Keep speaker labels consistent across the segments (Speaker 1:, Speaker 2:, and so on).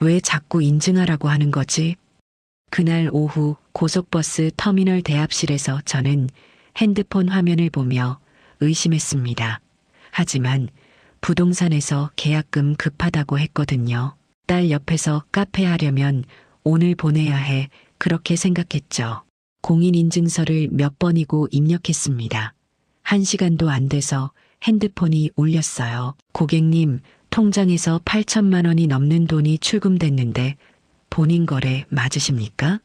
Speaker 1: 왜 자꾸 인증하라고 하는 거지? 그날 오후 고속버스 터미널 대합실에서 저는 핸드폰 화면을 보며 의심했습니다. 하지만 부동산에서 계약금 급하다고 했거든요. 딸 옆에서 카페 하려면 오늘 보내야 해. 그렇게 생각했죠. 공인인증서를 몇 번이고 입력했습니다. 1시간도 안 돼서 핸드폰이 울렸어요. 고객님, 통장에서 8천만 원이 넘는 돈이 출금됐는데 본인 거래 맞으십니까?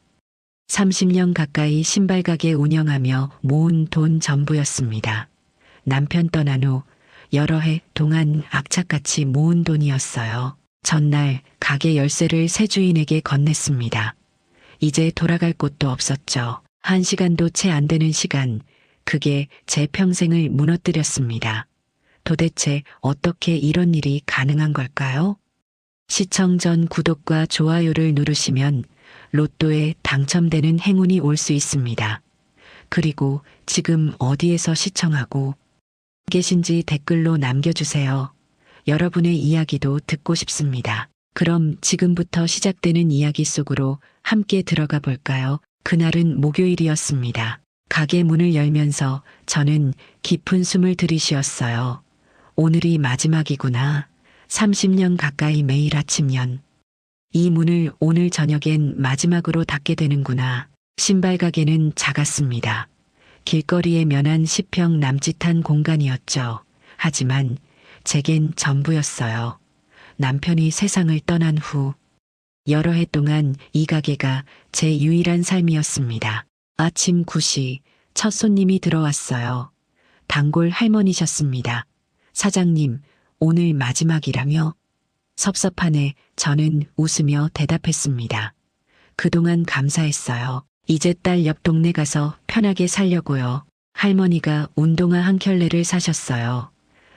Speaker 1: 30년 가까이 신발 가게 운영하며 모은 돈 전부였습니다. 남편 떠난 후 여러 해 동안 악착같이 모은 돈이었어요. 전날 가게 열쇠를 새 주인에게 건넸습니다. 이제 돌아갈 곳도 없었죠. 1시간도 채 안 되는 시간, 그게 제 평생을 무너뜨렸습니다. 도대체 어떻게 이런 일이 가능한 걸까요? 시청 전 구독과 좋아요를 누르시면 로또에 당첨되는 행운이 올 수 있습니다. 그리고 지금 어디에서 시청하고 계신지 댓글로 남겨주세요. 여러분의 이야기도 듣고 싶습니다. 그럼 지금부터 시작되는 이야기 속으로 함께 들어가 볼까요? 그날은 목요일이었습니다. 가게 문을 열면서 저는 깊은 숨을 들이쉬었어요. 오늘이 마지막이구나. 30년 가까이 매일 아침연. 이 문을 오늘 저녁엔 마지막으로 닫게 되는구나. 신발 가게는 작았습니다. 길거리에 면한 10평 남짓한 공간이었죠. 하지만 제겐 전부였어요. 남편이 세상을 떠난 후 여러 해 동안 이 가게가 제 유일한 삶이었습니다. 아침 9시 첫 손님이 들어왔어요. 단골 할머니셨습니다. 사장님, 오늘 마지막이라며? 섭섭하네. 저는 웃으며 대답했습니다. 그동안 감사했어요. 이제 딸 옆 동네 가서 편하게 살려고요. 할머니가 운동화 한 켤레를 사셨어요.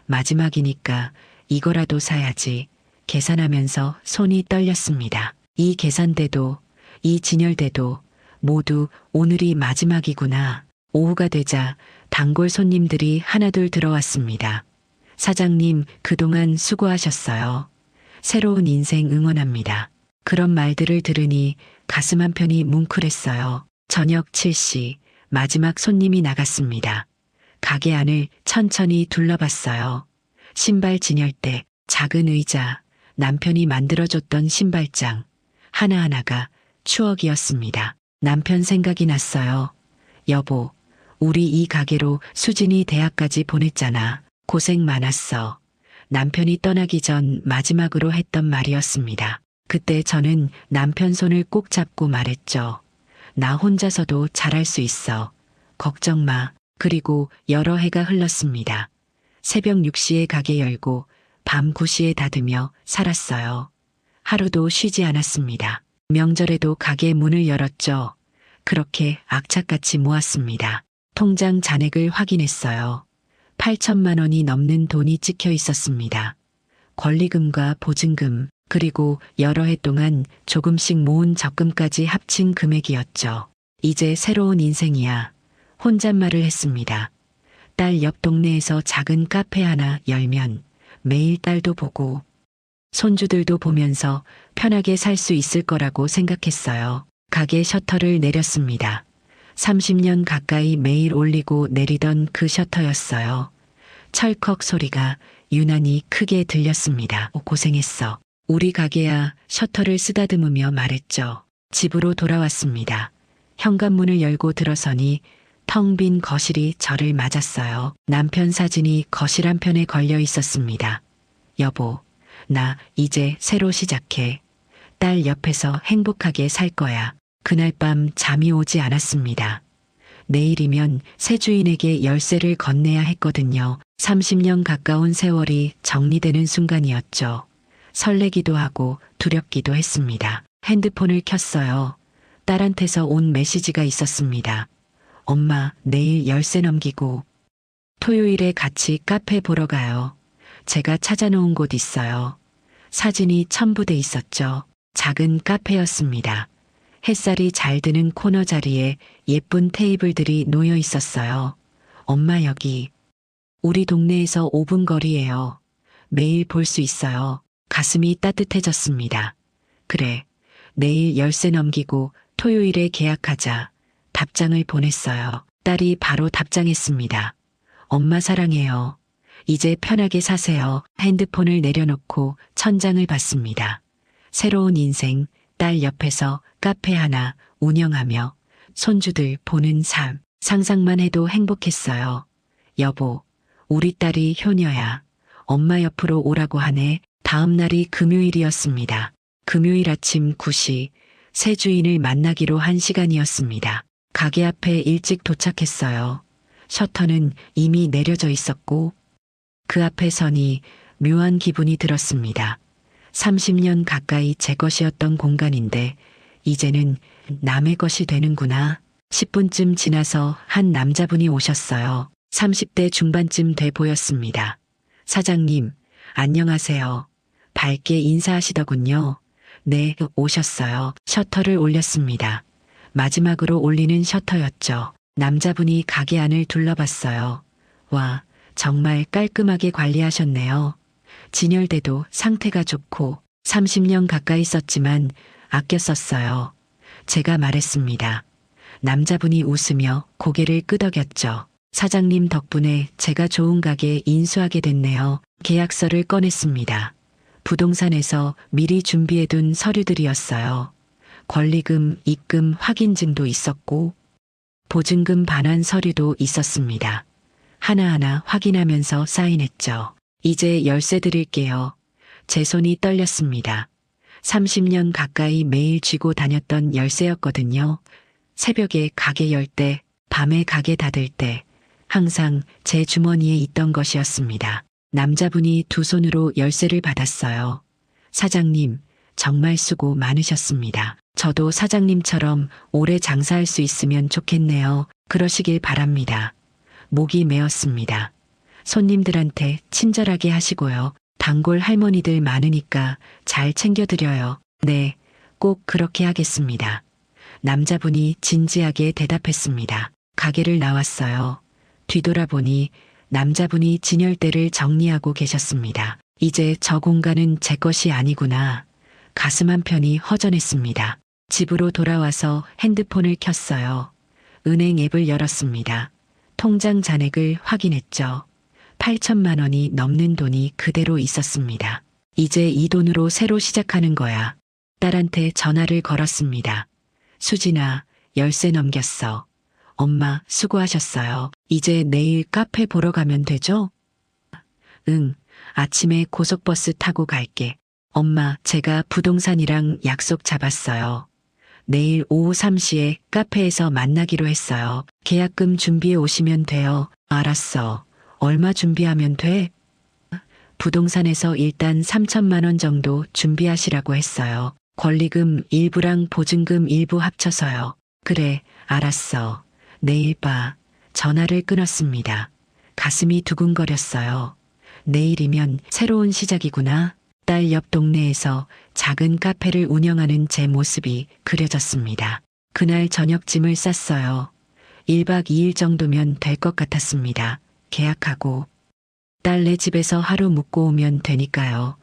Speaker 1: 마지막이니까 이거라도 사야지. 계산하면서 손이 떨렸습니다. 이 계산대도, 이 진열대도 모두 오늘이 마지막이구나. 오후가 되자 단골 손님들이 하나둘 들어왔습니다. 사장님, 그동안 수고하셨어요. 새로운 인생 응원합니다. 그런 말들을 들으니 가슴 한편이 뭉클했어요. 저녁 7시 마지막 손님이 나갔습니다. 가게 안을 천천히 둘러봤어요. 신발 진열대, 작은 의자, 남편이 만들어줬던 신발장, 하나하나가 추억이었습니다. 남편 생각이 났어요. 여보, 우리 이 가게로 수진이 대학까지 보냈잖아. 고생 많았어. 남편이 떠나기 전 마지막으로 했던 말이었습니다. 그때 저는 남편 손을 꼭 잡고 말했죠. 나 혼자서도 잘할 수 있어. 걱정 마. 그리고 여러 해가 흘렀습니다. 새벽 6시에 가게 열고 밤 9시에 닫으며 살았어요. 하루도 쉬지 않았습니다. 명절에도 가게 문을 열었죠. 그렇게 악착같이 모았습니다. 통장 잔액을 확인했어요. 8천만 원이 넘는 돈이 찍혀 있었습니다. 권리금과 보증금, 그리고 여러 해 동안 조금씩 모은 적금까지 합친 금액이었죠. 이제 새로운 인생이야. 혼잣말을 했습니다. 딸 옆 동네에서 작은 카페 하나 열면 매일 딸도 보고 손주들도 보면서 편하게 살 수 있을 거라고 생각했어요. 가게 셔터를 내렸습니다. 30년 가까이 매일 올리고 내리던 그 셔터였어요. 철컥 소리가 유난히 크게 들렸습니다. 고생했어. 우리 가게야. 셔터를 쓰다듬으며 말했죠. 집으로 돌아왔습니다. 현관문을 열고 들어서니 텅 빈 거실이 저를 맞았어요. 남편 사진이 거실 한편에 걸려 있었습니다. 여보, 나 이제 새로 시작해. 딸 옆에서 행복하게 살 거야. 그날 밤 잠이 오지 않았습니다. 내일이면 새 주인에게 열쇠를 건네야 했거든요. 30년 가까운 세월이 정리되는 순간이었죠. 설레기도 하고 두렵기도 했습니다. 핸드폰을 켰어요. 딸한테서 온 메시지가 있었습니다. 엄마, 내일 열쇠 넘기고 토요일에 같이 카페 보러 가요. 제가 찾아놓은 곳 있어요. 사진이 첨부돼 있었죠. 작은 카페였습니다. 햇살이 잘 드는 코너 자리에 예쁜 테이블들이 놓여 있었어요. 엄마, 여기 우리 동네에서 5분 거리예요. 매일 볼 수 있어요. 가슴이 따뜻해졌습니다. 그래, 내일 열쇠 넘기고 토요일에 계약하자. 답장을 보냈어요. 딸이 바로 답장했습니다. 엄마 사랑해요. 이제 편하게 사세요. 핸드폰을 내려놓고 천장을 봤습니다. 새로운 인생, 딸 옆에서 카페 하나 운영하며 손주들 보는 삶, 상상만 해도 행복했어요. 여보, 우리 딸이 효녀야. 엄마 옆으로 오라고 하네. 다음 날이 금요일이었습니다. 금요일 아침 9시 새 주인을 만나기로 한 시간이었습니다. 가게 앞에 일찍 도착했어요. 셔터는 이미 내려져 있었고 그 앞에 서니 묘한 기분이 들었습니다. 30년 가까이 제 것이었던 공간인데 이제는 남의 것이 되는구나. 10분쯤 지나서 한 남자분이 오셨어요. 30대 중반쯤 돼 보였습니다. 사장님, 안녕하세요. 밝게 인사하시더군요. 네, 오셨어요. 셔터를 올렸습니다. 마지막으로 올리는 셔터였죠. 남자분이 가게 안을 둘러봤어요. 와, 정말 깔끔하게 관리하셨네요. 진열대도 상태가 좋고 30년 가까이 썼지만 아껴 썼어요. 제가 말했습니다. 남자분이 웃으며 고개를 끄덕였죠. 사장님 덕분에 제가 좋은 가게 인수하게 됐네요. 계약서를 꺼냈습니다. 부동산에서 미리 준비해둔 서류들이었어요. 권리금, 입금 확인증도 있었고 보증금 반환 서류도 있었습니다. 하나하나 확인하면서 사인했죠. 이제 열쇠 드릴게요. 제 손이 떨렸습니다. 30년 가까이 매일 쥐고 다녔던 열쇠였거든요. 새벽에 가게 열 때, 밤에 가게 닫을 때 항상 제 주머니에 있던 것이었습니다. 남자분이 두 손으로 열쇠를 받았어요. 사장님, 정말 수고 많으셨습니다. 저도 사장님처럼 오래 장사할 수 있으면 좋겠네요. 그러시길 바랍니다. 목이 메었습니다. 손님들한테 친절하게 하시고요. 단골 할머니들 많으니까 잘 챙겨드려요. 네, 꼭 그렇게 하겠습니다. 남자분이 진지하게 대답했습니다. 가게를 나왔어요. 뒤돌아보니 남자분이 진열대를 정리하고 계셨습니다. 이제 저 공간은 제 것이 아니구나. 가슴 한편이 허전했습니다. 집으로 돌아와서 핸드폰을 켰어요. 은행 앱을 열었습니다. 통장 잔액을 확인했죠. 8천만 원이 넘는 돈이 그대로 있었습니다. 이제 이 돈으로 새로 시작하는 거야. 딸한테 전화를 걸었습니다. 수진아, 열쇠 넘겼어. 엄마, 수고하셨어요. 이제 내일 카페 보러 가면 되죠? 응, 아침에 고속버스 타고 갈게. 엄마, 제가 부동산이랑 약속 잡았어요. 내일 오후 3시에 카페에서 만나기로 했어요. 계약금 준비해 오시면 돼요. 알았어. 얼마 준비하면 돼? 부동산에서 일단 3천만 원 정도 준비하시라고 했어요. 권리금 일부랑 보증금 일부 합쳐서요. 그래, 알았어. 내일 봐. 전화를 끊었습니다. 가슴이 두근거렸어요. 내일이면 새로운 시작이구나. 딸 옆 동네에서 작은 카페를 운영하는 제 모습이 그려졌습니다. 그날 저녁짐을 쌌어요. 1박 2일 정도면 될 것 같았습니다. 계약하고 딸네 집에서 하루 묵고 오면 되니까요.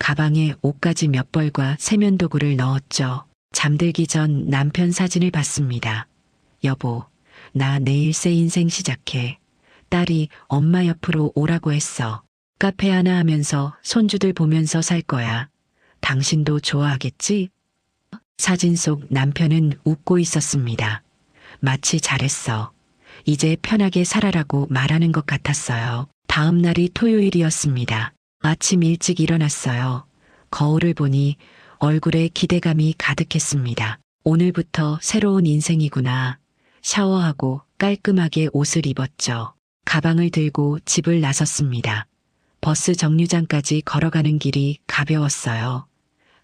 Speaker 1: 가방에 옷가지 몇 벌과 세면도구를 넣었죠. 잠들기 전 남편 사진을 봤습니다. 여보, 나 내일 새 인생 시작해. 딸이 엄마 옆으로 오라고 했어. 카페 하나 하면서 손주들 보면서 살 거야. 당신도 좋아하겠지? 사진 속 남편은 웃고 있었습니다. 마치 잘했어. 이제 편하게 살아라고 말하는 것 같았어요. 다음 날이 토요일이었습니다. 아침 일찍 일어났어요. 거울을 보니 얼굴에 기대감이 가득했습니다. 오늘부터 새로운 인생이구나. 샤워하고 깔끔하게 옷을 입었죠. 가방을 들고 집을 나섰습니다. 버스 정류장까지 걸어가는 길이 가벼웠어요.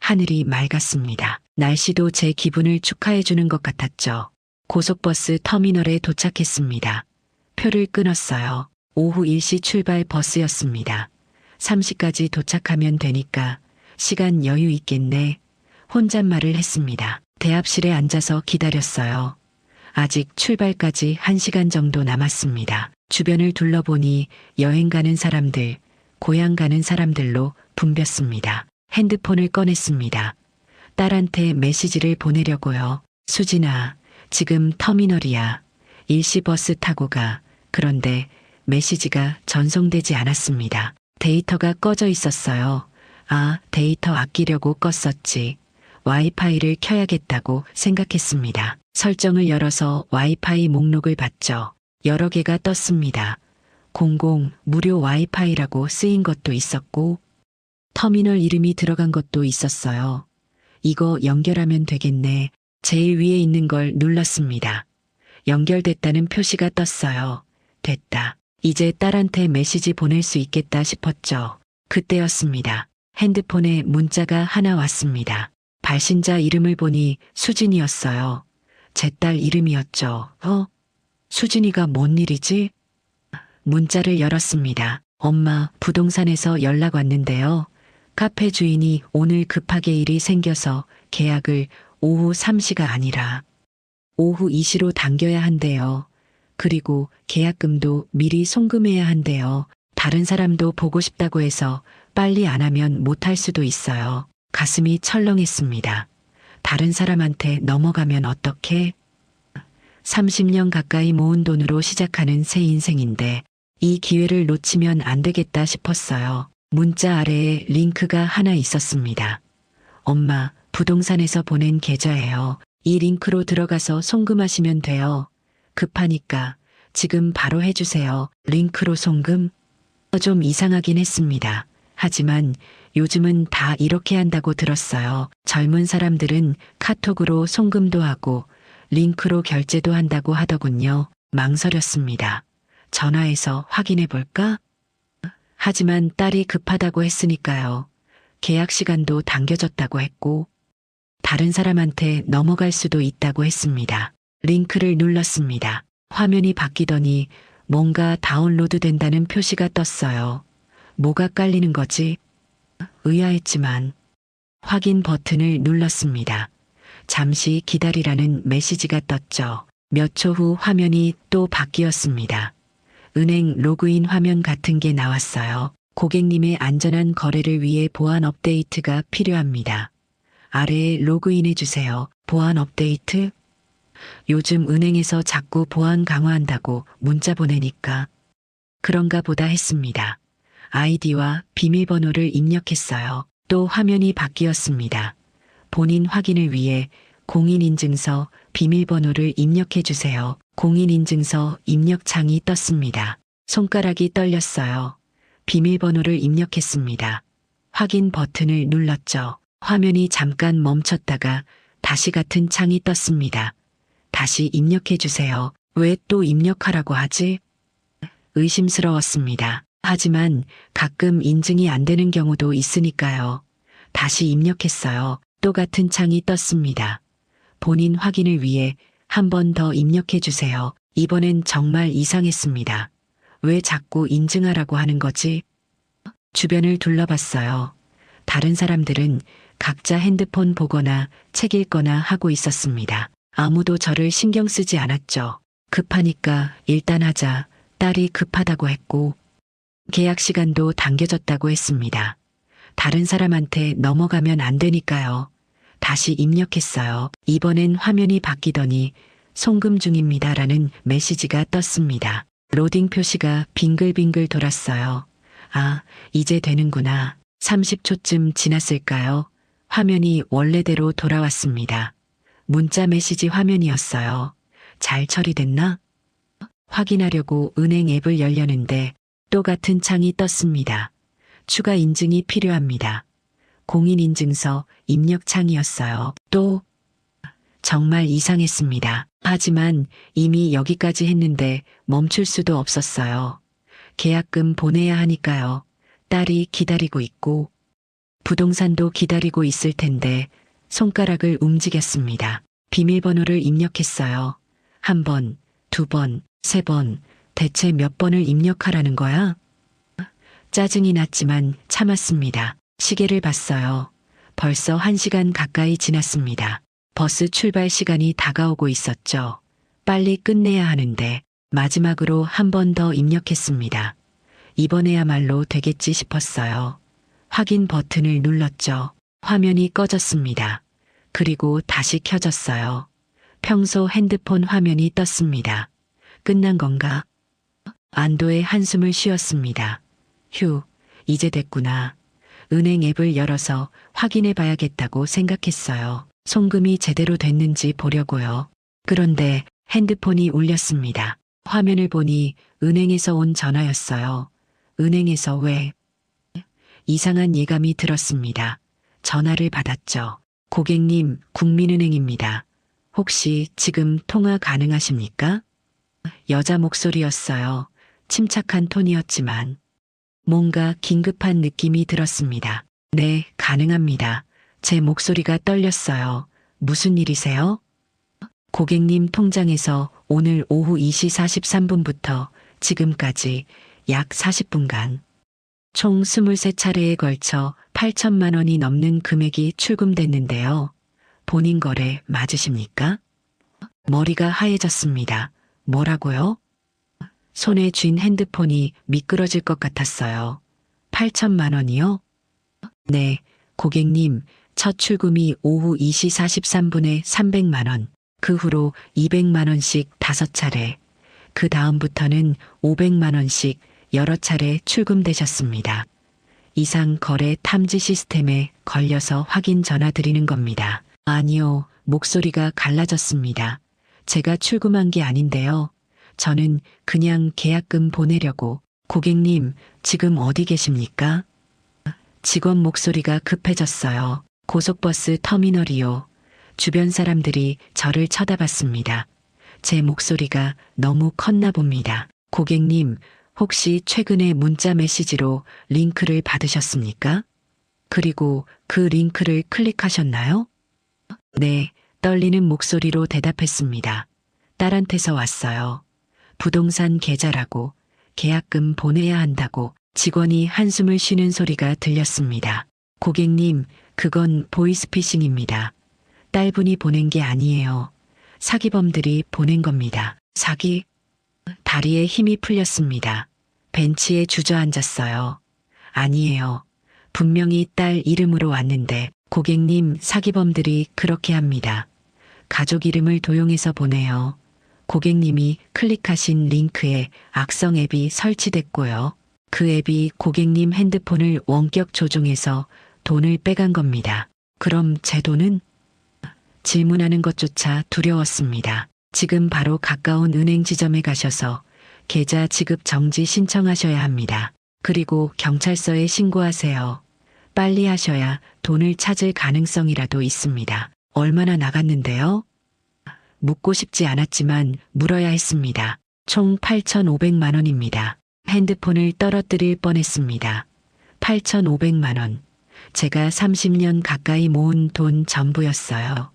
Speaker 1: 하늘이 맑았습니다. 날씨도 제 기분을 축하해 주는 것 같았죠. 고속버스 터미널에 도착했습니다. 표를 끊었어요. 오후 1시 출발 버스였습니다. 3시까지 도착하면 되니까 시간 여유 있겠네. 혼잣말을 했습니다. 대합실에 앉아서 기다렸어요. 아직 출발까지 1시간 정도 남았습니다. 주변을 둘러보니 여행 가는 사람들, 고향 가는 사람들로 붐볐습니다. 핸드폰을 꺼냈습니다. 딸한테 메시지를 보내려고요. 수진아, 지금 터미널이야. 일시버스 타고 가. 그런데 메시지가 전송되지 않았습니다. 데이터가 꺼져 있었어요. 아, 데이터 아끼려고 껐었지. 와이파이를 켜야겠다고 생각했습니다. 설정을 열어서 와이파이 목록을 봤죠. 여러 개가 떴습니다. 공공 무료 와이파이라고 쓰인 것도 있었고 터미널 이름이 들어간 것도 있었어요. 이거 연결하면 되겠네. 제일 위에 있는 걸 눌렀습니다. 연결됐다는 표시가 떴어요. 됐다. 이제 딸한테 메시지 보낼 수 있겠다 싶었죠. 그때였습니다. 핸드폰에 문자가 하나 왔습니다. 발신자 이름을 보니 수진이었어요. 제 딸 이름이었죠. 수진이가 뭔 일이지? 문자를 열었습니다. 엄마, 부동산에서 연락 왔는데요. 카페 주인이 오늘 급하게 일이 생겨서 계약을 오후 3시가 아니라 오후 2시로 당겨야 한대요. 그리고 계약금도 미리 송금해야 한대요. 다른 사람도 보고 싶다고 해서 빨리 안 하면 못할 수도 있어요. 가슴이 철렁했습니다. 다른 사람한테 넘어가면 어떡해? 30년 가까이 모은 돈으로 시작하는 새 인생인데 이 기회를 놓치면 안 되겠다 싶었어요. 문자 아래에 링크가 하나 있었습니다. 엄마, 부동산에서 보낸 계좌예요. 이 링크로 들어가서 송금하시면 돼요. 급하니까 지금 바로 해주세요. 링크로 송금? 좀 이상하긴 했습니다. 하지만 요즘은 다 이렇게 한다고 들었어요. 젊은 사람들은 카톡으로 송금도 하고 링크로 결제도 한다고 하더군요. 망설였습니다. 전화해서 확인해 볼까? 하지만 딸이 급하다고 했으니까요. 계약 시간도 당겨졌다고 했고 다른 사람한테 넘어갈 수도 있다고 했습니다. 링크를 눌렀습니다. 화면이 바뀌더니 뭔가 다운로드 된다는 표시가 떴어요. 뭐가 깔리는 거지? 의아했지만 확인 버튼을 눌렀습니다. 잠시 기다리라는 메시지가 떴죠. 몇 초 후 화면이 또 바뀌었습니다. 은행 로그인 화면 같은 게 나왔어요. 고객님의 안전한 거래를 위해 보안 업데이트가 필요합니다. 아래에 로그인해 주세요. 보안 업데이트? 요즘 은행에서 자꾸 보안 강화한다고 문자 보내니까 그런가 보다 했습니다. 아이디와 비밀번호를 입력했어요. 또 화면이 바뀌었습니다. 본인 확인을 위해 공인인증서 비밀번호를 입력해 주세요. 공인인증서 입력창이 떴습니다. 손가락이 떨렸어요. 비밀번호를 입력했습니다. 확인 버튼을 눌렀죠. 화면이 잠깐 멈췄다가 다시 같은 창이 떴습니다. 다시 입력해 주세요. 왜 또 입력하라고 하지? 의심스러웠습니다. 하지만 가끔 인증이 안 되는 경우도 있으니까요. 다시 입력했어요. 또 같은 창이 떴습니다. 본인 확인을 위해 한 번 더 입력해 주세요. 이번엔 정말 이상했습니다. 왜 자꾸 인증하라고 하는 거지? 주변을 둘러봤어요. 다른 사람들은 각자 핸드폰 보거나 책 읽거나 하고 있었습니다. 아무도 저를 신경 쓰지 않았죠. 급하니까 일단 하자. 딸이 급하다고 했고 계약 시간도 당겨졌다고 했습니다. 다른 사람한테 넘어가면 안 되니까요. 다시 입력했어요. 이번엔 화면이 바뀌더니 송금 중입니다라는 메시지가 떴습니다. 로딩 표시가 빙글빙글 돌았어요. 아, 이제 되는구나. 30초쯤 지났을까요? 화면이 원래대로 돌아왔습니다. 문자 메시지 화면이었어요. 잘 처리됐나? 확인하려고 은행 앱을 열려는데 또 같은 창이 떴습니다. 추가 인증이 필요합니다. 공인인증서 입력창이었어요. 또 정말 이상했습니다. 하지만 이미 여기까지 했는데 멈출 수도 없었어요. 계약금 보내야 하니까요. 딸이 기다리고 있고 부동산도 기다리고 있을 텐데 손가락을 움직였습니다. 비밀번호를 입력했어요. 한 번, 두 번, 세 번, 대체 몇 번을 입력하라는 거야? 짜증이 났지만 참았습니다. 시계를 봤어요. 벌써 1시간 가까이 지났습니다. 버스 출발 시간이 다가오고 있었죠. 빨리 끝내야 하는데 마지막으로 한 번 더 입력했습니다. 이번에야말로 되겠지 싶었어요. 확인 버튼을 눌렀죠. 화면이 꺼졌습니다. 그리고 다시 켜졌어요. 평소 핸드폰 화면이 떴습니다. 끝난 건가? 안도의 한숨을 쉬었습니다. 휴, 이제 됐구나. 은행 앱을 열어서 확인해 봐야겠다고 생각했어요. 송금이 제대로 됐는지 보려고요. 그런데 핸드폰이 울렸습니다. 화면을 보니 은행에서 온 전화였어요. 은행에서 왜? 이상한 예감이 들었습니다. 전화를 받았죠. 고객님, 국민은행입니다. 혹시 지금 통화 가능하십니까? 여자 목소리였어요. 침착한 톤이었지만 뭔가 긴급한 느낌이 들었습니다. 네, 가능합니다. 제 목소리가 떨렸어요. 무슨 일이세요? 고객님 통장에서 오늘 오후 2시 43분부터 지금까지 약 40분간 총 23차례에 걸쳐 8천만 원이 넘는 금액이 출금됐는데요. 본인 거래 맞으십니까? 머리가 하얘졌습니다. 뭐라고요? 손에 쥔 핸드폰이 미끄러질 것 같았어요. 8천만 원이요? 네, 고객님, 첫 출금이 오후 2시 43분에 300만 원, 그 후로 200만 원씩 5차례, 그 다음부터는 500만 원씩 여러 차례 출금되셨습니다. 이상 거래 탐지 시스템에 걸려서 확인 전화 드리는 겁니다. 아니요, 목소리가 갈라졌습니다. 제가 출금한 게 아닌데요. 저는 그냥 계약금 보내려고. 고객님, 지금 어디 계십니까? 직원 목소리가 급해졌어요. 고속버스 터미널이요. 주변 사람들이 저를 쳐다봤습니다. 제 목소리가 너무 컸나 봅니다. 고객님, 혹시 최근에 문자 메시지로 링크를 받으셨습니까? 그리고 그 링크를 클릭하셨나요? 네, 떨리는 목소리로 대답했습니다. 딸한테서 왔어요. 부동산 계좌라고, 계약금 보내야 한다고. 직원이 한숨을 쉬는 소리가 들렸습니다. 고객님, 그건 보이스피싱입니다. 딸분이 보낸 게 아니에요. 사기범들이 보낸 겁니다. 사기? 다리에 힘이 풀렸습니다. 벤치에 주저앉았어요. 아니에요. 분명히 딸 이름으로 왔는데. 고객님, 사기범들이 그렇게 합니다. 가족 이름을 도용해서 보내요. 고객님이 클릭하신 링크에 악성 앱이 설치됐고요. 그 앱이 고객님 핸드폰을 원격 조종해서 돈을 빼간 겁니다. 그럼 제 돈은? 질문하는 것조차 두려웠습니다. 지금 바로 가까운 은행 지점에 가셔서 계좌 지급 정지 신청하셔야 합니다. 그리고 경찰서에 신고하세요. 빨리 하셔야 돈을 찾을 가능성이라도 있습니다. 얼마나 나갔는데요? 묻고 싶지 않았지만 물어야 했습니다. 총 8,500만 원입니다. 핸드폰을 떨어뜨릴 뻔했습니다. 8,500만 원. 제가 30년 가까이 모은 돈 전부였어요.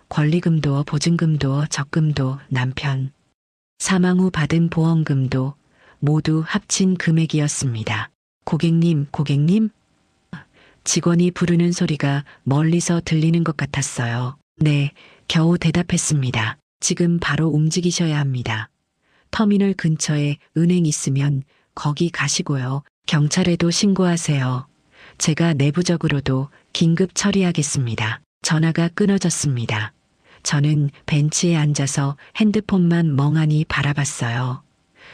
Speaker 1: 권리금도 보증금도 적금도 남편 사망 후 받은 보험금도 모두 합친 금액이었습니다. 고객님, 고객님? 직원이 부르는 소리가 멀리서 들리는 것 같았어요. 네, 겨우 대답했습니다. 지금 바로 움직이셔야 합니다. 터미널 근처에 은행 있으면 거기 가시고요. 경찰에도 신고하세요. 제가 내부적으로도 긴급 처리하겠습니다. 전화가 끊어졌습니다. 저는 벤치에 앉아서 핸드폰만 멍하니 바라봤어요.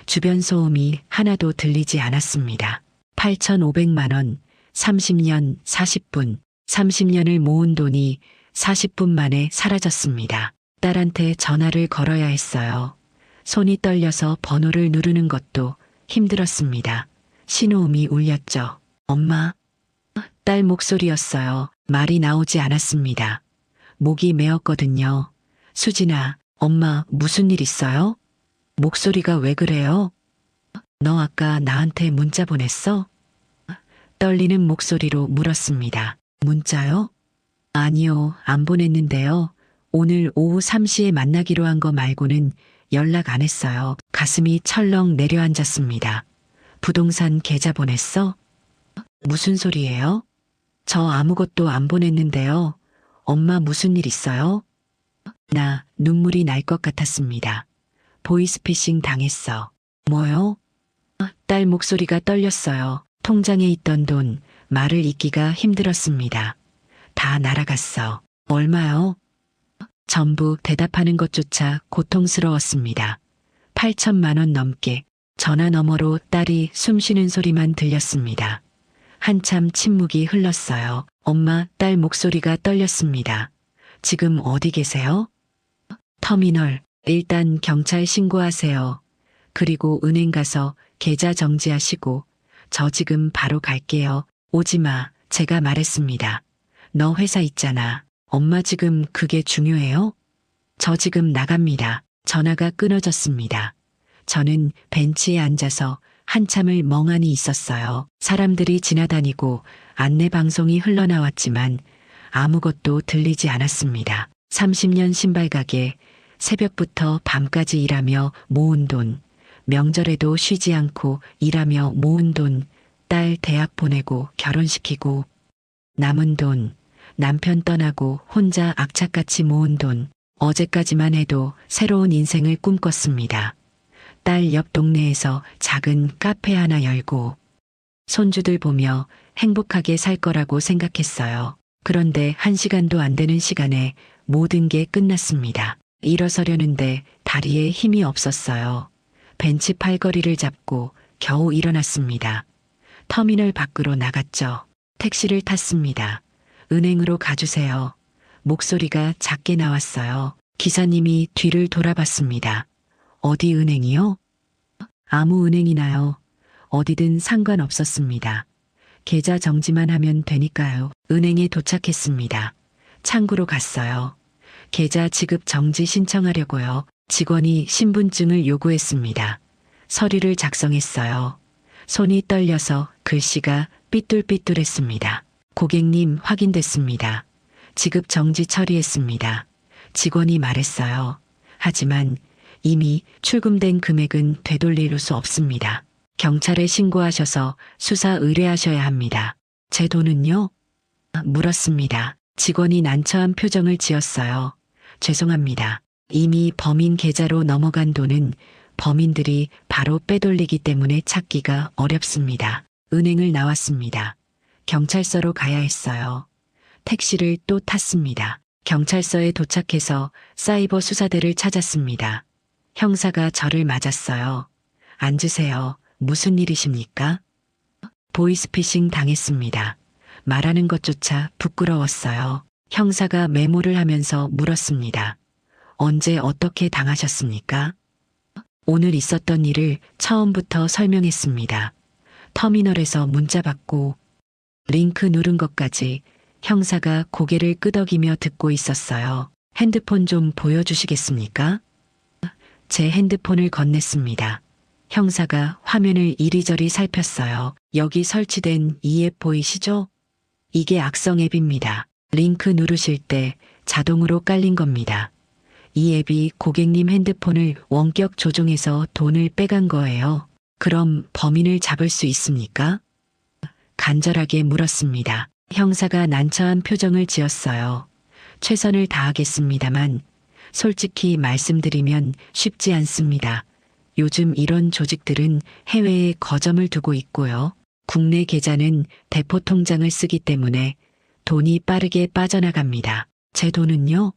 Speaker 1: 주변 소음이 하나도 들리지 않았습니다. 8,500만 원, 30년, 40분, 30년을 모은 돈이 40분 만에 사라졌습니다. 딸한테 전화를 걸어야 했어요. 손이 떨려서 번호를 누르는 것도 힘들었습니다. 신호음이 울렸죠. 엄마? 딸 목소리였어요. 말이 나오지 않았습니다. 목이 메었거든요. 수진아, 엄마 무슨 일 있어요? 목소리가 왜 그래요? 너 아까 나한테 문자 보냈어? 떨리는 목소리로 물었습니다. 문자요? 아니요, 안 보냈는데요. 오늘 오후 3시에 만나기로 한 거 말고는 연락 안 했어요. 가슴이 철렁 내려앉았습니다. 부동산 계좌 보냈어? 무슨 소리예요? 저 아무것도 안 보냈는데요. 엄마 무슨 일 있어요? 나 눈물이 날 것 같았습니다. 보이스피싱 당했어. 뭐요? 딸 목소리가 떨렸어요. 통장에 있던 돈, 말을 잇기가 힘들었습니다. 다 날아갔어. 얼마요? 전부 대답하는 것조차 고통스러웠습니다. 8천만 원 넘게. 전화 너머로 딸이 숨쉬는 소리만 들렸습니다. 한참 침묵이 흘렀어요. 엄마, 딸 목소리가 떨렸습니다. 지금 어디 계세요? 터미널. 일단 경찰 신고하세요. 그리고 은행 가서 계좌 정지하시고 저 지금 바로 갈게요. 오지 마. 제가 말했습니다. 너 회사 있잖아. 엄마 지금 그게 중요해요? 저 지금 나갑니다. 전화가 끊어졌습니다. 저는 벤치에 앉아서 한참을 멍하니 있었어요. 사람들이 지나다니고 안내 방송이 흘러나왔지만 아무것도 들리지 않았습니다. 30년 신발 가게, 새벽부터 밤까지 일하며 모은 돈, 명절에도 쉬지 않고 일하며 모은 돈, 딸 대학 보내고 결혼시키고 남은 돈, 남편 떠나고 혼자 악착같이 모은 돈, 어제까지만 해도 새로운 인생을 꿈꿨습니다. 딸 옆 동네에서 작은 카페 하나 열고 손주들 보며 행복하게 살 거라고 생각했어요. 그런데 1시간도 안 되는 시간에 모든 게 끝났습니다. 일어서려는데 다리에 힘이 없었어요. 벤치 팔걸이를 잡고 겨우 일어났습니다. 터미널 밖으로 나갔죠. 택시를 탔습니다. 은행으로 가주세요. 목소리가 작게 나왔어요. 기사님이 뒤를 돌아봤습니다. 어디 은행이요? 아무 은행이나요. 어디든 상관없었습니다. 계좌 정지만 하면 되니까요. 은행에 도착했습니다. 창구로 갔어요. 계좌 지급 정지 신청하려고요. 직원이 신분증을 요구했습니다. 서류를 작성했어요. 손이 떨려서 글씨가 삐뚤삐뚤했습니다. 고객님 확인됐습니다. 지급 정지 처리했습니다. 직원이 말했어요. 하지만 이미 출금된 금액은 되돌릴 수 없습니다. 경찰에 신고하셔서 수사 의뢰하셔야 합니다. 제 돈은요? 물었습니다. 직원이 난처한 표정을 지었어요. 죄송합니다. 이미 범인 계좌로 넘어간 돈은 범인들이 바로 빼돌리기 때문에 찾기가 어렵습니다. 은행을 나왔습니다. 경찰서로 가야 했어요. 택시를 또 탔습니다. 경찰서에 도착해서 사이버 수사대를 찾았습니다. 형사가 저를 맞았어요. 앉으세요. 무슨 일이십니까? 보이스피싱 당했습니다. 말하는 것조차 부끄러웠어요. 형사가 메모를 하면서 물었습니다. 언제 어떻게 당하셨습니까? 오늘 있었던 일을 처음부터 설명했습니다. 터미널에서 문자 받고 링크 누른 것까지. 형사가 고개를 끄덕이며 듣고 있었어요. 핸드폰 좀 보여주시겠습니까? 제 핸드폰을 건넸습니다. 형사가 화면을 이리저리 살폈어요. 여기 설치된 이 앱 보이시죠? 이게 악성 앱입니다. 링크 누르실 때 자동으로 깔린 겁니다. 이 앱이 고객님 핸드폰을 원격 조종해서 돈을 빼간 거예요. 그럼 범인을 잡을 수 있습니까? 간절하게 물었습니다. 형사가 난처한 표정을 지었어요. 최선을 다하겠습니다만 솔직히 말씀드리면 쉽지 않습니다. 요즘 이런 조직들은 해외에 거점을 두고 있고요. 국내 계좌는 대포 통장을 쓰기 때문에 돈이 빠르게 빠져나갑니다. 제 돈은요?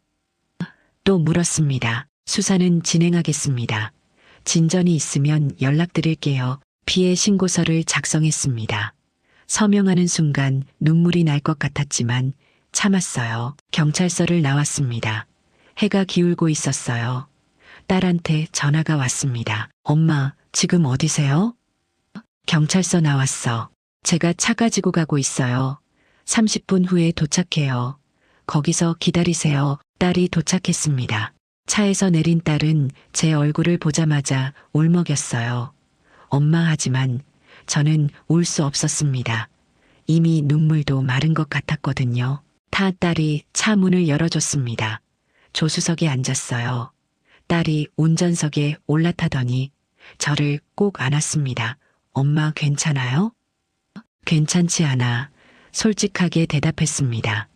Speaker 1: 또 물었습니다. 수사는 진행하겠습니다. 진전이 있으면 연락드릴게요. 피해 신고서를 작성했습니다. 서명하는 순간 눈물이 날 것 같았지만 참았어요. 경찰서를 나왔습니다. 해가 기울고 있었어요. 딸한테 전화가 왔습니다. 엄마, 지금 어디세요? 경찰서 나왔어. 제가 차 가지고 가고 있어요. 30분 후에 도착해요. 거기서 기다리세요. 딸이 도착했습니다. 차에서 내린 딸은 제 얼굴을 보자마자 울먹였어요. 엄마 하지만 저는 울 수 없었습니다. 이미 눈물도 마른 것 같았거든요. 딸이 차 문을 열어줬습니다. 조수석에 앉았어요. 딸이 운전석에 올라타더니 저를 꼭 안았습니다. 엄마 괜찮아요? 괜찮지 않아. 솔직하게 대답했습니다.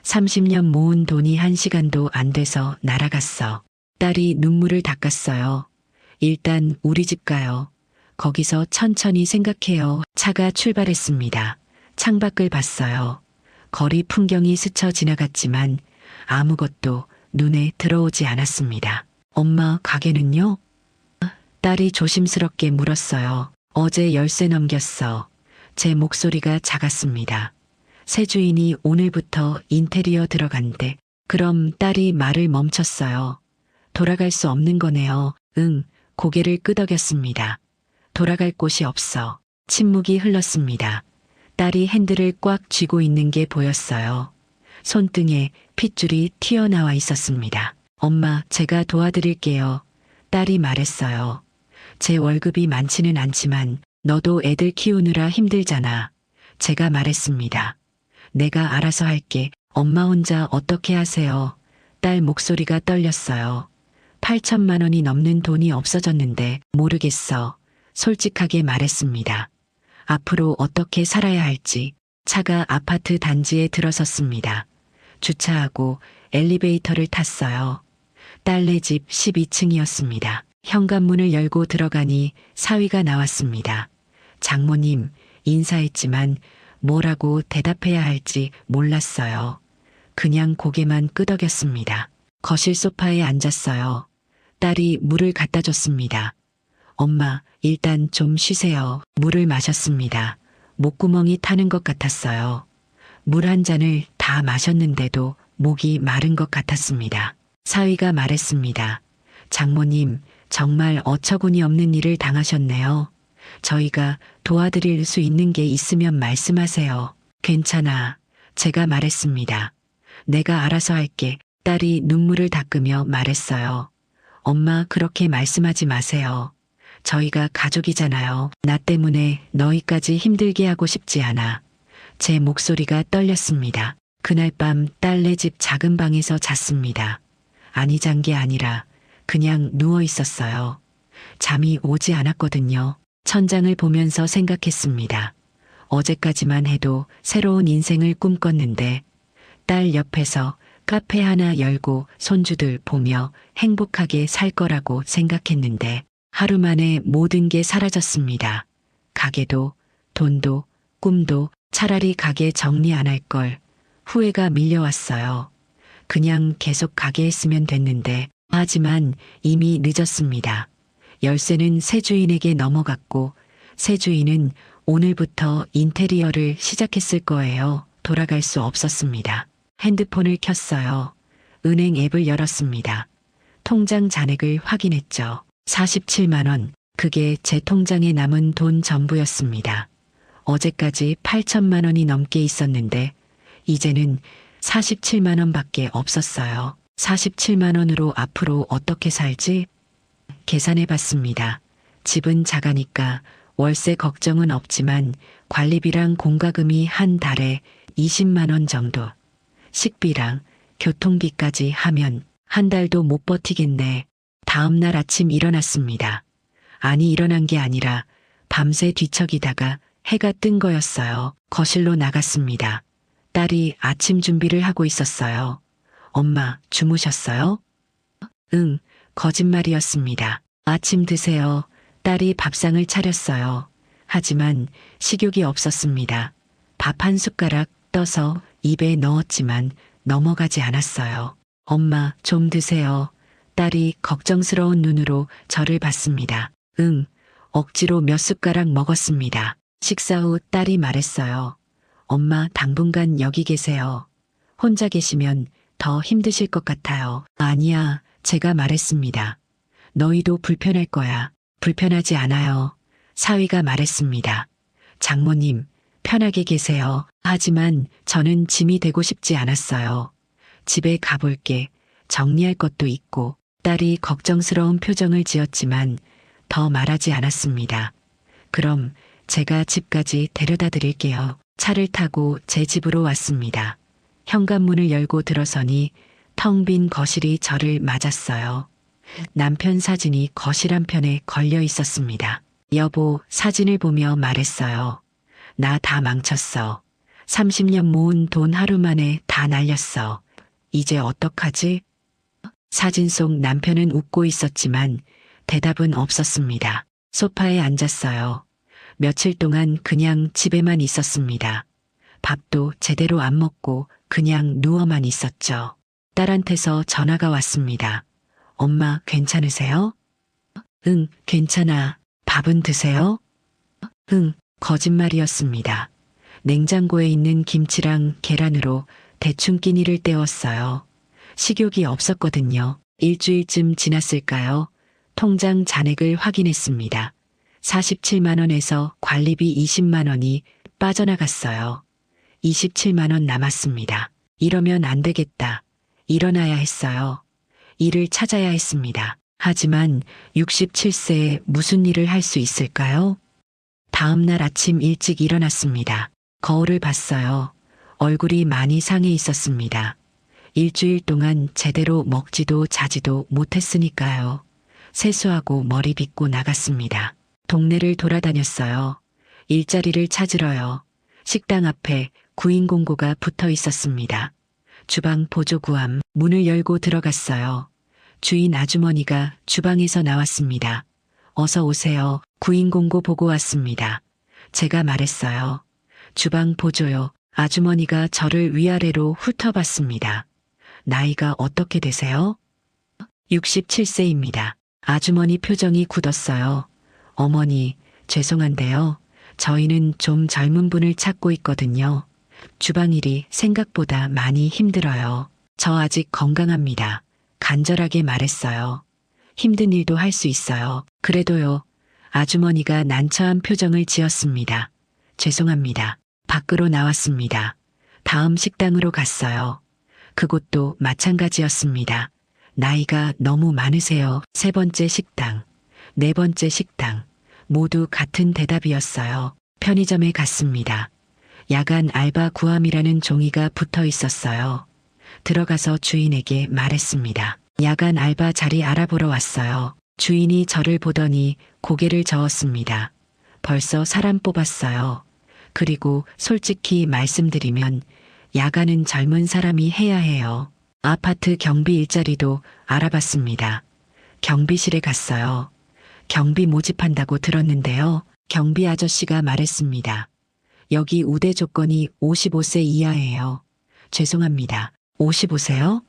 Speaker 1: 30년 모은 돈이 1시간도 안 돼서 날아갔어. 딸이 눈물을 닦았어요. 일단 우리 집 가요. 거기서 천천히 생각해요. 차가 출발했습니다. 창밖을 봤어요. 거리 풍경이 스쳐 지나갔지만 아무것도 눈에 들어오지 않았습니다. 엄마, 가게는요? 딸이 조심스럽게 물었어요. 어제 열쇠 넘겼어. 제 목소리가 작았습니다. 새 주인이 오늘부터 인테리어 들어간대. 그럼 딸이 말을 멈췄어요. 돌아갈 수 없는 거네요. 응, 고개를 끄덕였습니다. 돌아갈 곳이 없어. 침묵이 흘렀습니다. 딸이 핸들을 꽉 쥐고 있는 게 보였어요. 손등에 핏줄이 튀어나와 있었습니다. 엄마, 제가 도와드릴게요. 딸이 말했어요. 제 월급이 많지는 않지만 너도 애들 키우느라 힘들잖아. 제가 말했습니다. 내가 알아서 할게. 엄마 혼자 어떻게 하세요? 딸 목소리가 떨렸어요. 8천만 원이 넘는 돈이 없어졌는데 모르겠어. 솔직하게 말했습니다. 앞으로 어떻게 살아야 할지. 차가 아파트 단지에 들어섰습니다. 주차하고 엘리베이터를 탔어요. 딸네 집 12층이었습니다. 현관문을 열고 들어가니 사위가 나왔습니다. 장모님, 인사했지만 뭐라고 대답해야 할지 몰랐어요. 그냥 고개만 끄덕였습니다. 거실 소파에 앉았어요. 딸이 물을 갖다 줬습니다. 엄마, 일단 좀 쉬세요. 물을 마셨습니다. 목구멍이 타는 것 같았어요. 물 한 잔을 다 마셨는데도 목이 마른 것 같았습니다. 사위가 말했습니다. 장모님, 정말 어처구니 없는 일을 당하셨네요. 저희가 도와드릴 수 있는 게 있으면 말씀하세요. 괜찮아. 제가 말했습니다. 내가 알아서 할게. 딸이 눈물을 닦으며 말했어요. 엄마, 그렇게 말씀하지 마세요. 저희가 가족이잖아요. 나 때문에 너희까지 힘들게 하고 싶지 않아. 제 목소리가 떨렸습니다. 그날 밤 딸네 집 작은 방에서 잤습니다. 아니, 잔 게 아니라 그냥 누워 있었어요. 잠이 오지 않았거든요. 천장을 보면서 생각했습니다. 어제까지만 해도 새로운 인생을 꿈꿨는데 딸 옆에서 카페 하나 열고 손주들 보며 행복하게 살 거라고 생각했는데 하루 만에 모든 게 사라졌습니다. 가게도, 돈도, 꿈도. 차라리 가게 정리 안 할 걸. 후회가 밀려왔어요. 그냥 계속 가게 했으면 됐는데, 하지만 이미 늦었습니다. 열쇠는 새 주인에게 넘어갔고, 새 주인은 오늘부터 인테리어를 시작했을 거예요. 돌아갈 수 없었습니다. 핸드폰을 켰어요. 은행 앱을 열었습니다. 통장 잔액을 확인했죠. 47만 원. 그게 제 통장에 남은 돈 전부였습니다. 어제까지 8천만 원이 넘게 있었는데 이제는 47만 원밖에 없었어요. 47만 원으로 앞으로 어떻게 살지? 계산해 봤습니다. 집은 작으니까 월세 걱정은 없지만 관리비랑 공과금이 한 달에 20만 원 정도. 식비랑 교통비까지 하면 한 달도 못 버티겠네. 다음 날 아침 일어났습니다. 아니, 일어난 게 아니라 밤새 뒤척이다가 해가 뜬 거였어요. 거실로 나갔습니다. 딸이 아침 준비를 하고 있었어요. 엄마, 주무셨어요? 응, 거짓말이었습니다. 아침 드세요. 딸이 밥상을 차렸어요. 하지만 식욕이 없었습니다. 밥 한 숟가락 떠서 입에 넣었지만 넘어가지 않았어요. 엄마, 좀 드세요. 딸이 걱정스러운 눈으로 저를 봤습니다. 응, 억지로 몇 숟가락 먹었습니다. 식사 후 딸이 말했어요. 엄마, 당분간 여기 계세요. 혼자 계시면 더 힘드실 것 같아요. 아니야, 제가 말했습니다. 너희도 불편할 거야. 불편하지 않아요. 사위가 말했습니다. 장모님, 편하게 계세요. 하지만 저는 짐이 되고 싶지 않았어요. 집에 가볼게. 정리할 것도 있고. 딸이 걱정스러운 표정을 지었지만 더 말하지 않았습니다. 그럼 제가 집까지 데려다 드릴게요. 차를 타고 제 집으로 왔습니다. 현관문을 열고 들어서니 텅 빈 거실이 저를 맞았어요. 남편 사진이 거실 한편에 걸려 있었습니다. 여보, 사진을 보며 말했어요. 나 다 망쳤어. 30년 모은 돈 하루 만에 다 날렸어. 이제 어떡하지? 사진 속 남편은 웃고 있었지만 대답은 없었습니다. 소파에 앉았어요. 며칠 동안 그냥 집에만 있었습니다. 밥도 제대로 안 먹고 그냥 누워만 있었죠. 딸한테서 전화가 왔습니다. 엄마, 괜찮으세요? 응, 괜찮아. 밥은 드세요? 응, 거짓말이었습니다. 냉장고에 있는 김치랑 계란으로 대충 끼니를 때웠어요. 식욕이 없었거든요. 일주일쯤 지났을까요? 통장 잔액을 확인했습니다. 47만 원에서 관리비 20만 원이 빠져나갔어요. 27만 원 남았습니다. 이러면 안 되겠다. 일어나야 했어요. 일을 찾아야 했습니다. 하지만 67세에 무슨 일을 할 수 있을까요? 다음 날 아침 일찍 일어났습니다. 거울을 봤어요. 얼굴이 많이 상해 있었습니다. 일주일 동안 제대로 먹지도 자지도 못했으니까요. 세수하고 머리 빗고 나갔습니다. 동네를 돌아다녔어요. 일자리를 찾으러요. 식당 앞에 구인 공고가 붙어 있었습니다. 주방 보조 구함. 문을 열고 들어갔어요. 주인 아주머니가 주방에서 나왔습니다. 어서 오세요. 구인 공고 보고 왔습니다. 제가 말했어요. 주방 보조요. 아주머니가 저를 위아래로 훑어봤습니다. 나이가 어떻게 되세요? 67세입니다. 아주머니 표정이 굳었어요. 어머니, 죄송한데요. 저희는 좀 젊은 분을 찾고 있거든요. 주방 일이 생각보다 많이 힘들어요. 저 아직 건강합니다. 간절하게 말했어요. 힘든 일도 할 수 있어요. 그래도요. 아주머니가 난처한 표정을 지었습니다. 죄송합니다. 밖으로 나왔습니다. 다음 식당으로 갔어요. 그곳도 마찬가지였습니다. 나이가 너무 많으세요. 세 번째 식당, 네 번째 식당, 모두 같은 대답이었어요. 편의점에 갔습니다. 야간 알바 구함이라는 종이가 붙어 있었어요. 들어가서 주인에게 말했습니다. 야간 알바 자리 알아보러 왔어요. 주인이 저를 보더니 고개를 저었습니다. 벌써 사람 뽑았어요. 그리고 솔직히 말씀드리면 야간은 젊은 사람이 해야 해요. 아파트 경비 일자리도 알아봤습니다. 경비실에 갔어요. 경비 모집한다고 들었는데요. 경비 아저씨가 말했습니다. 여기 우대 조건이 55세 이하예요. 죄송합니다. 55세요?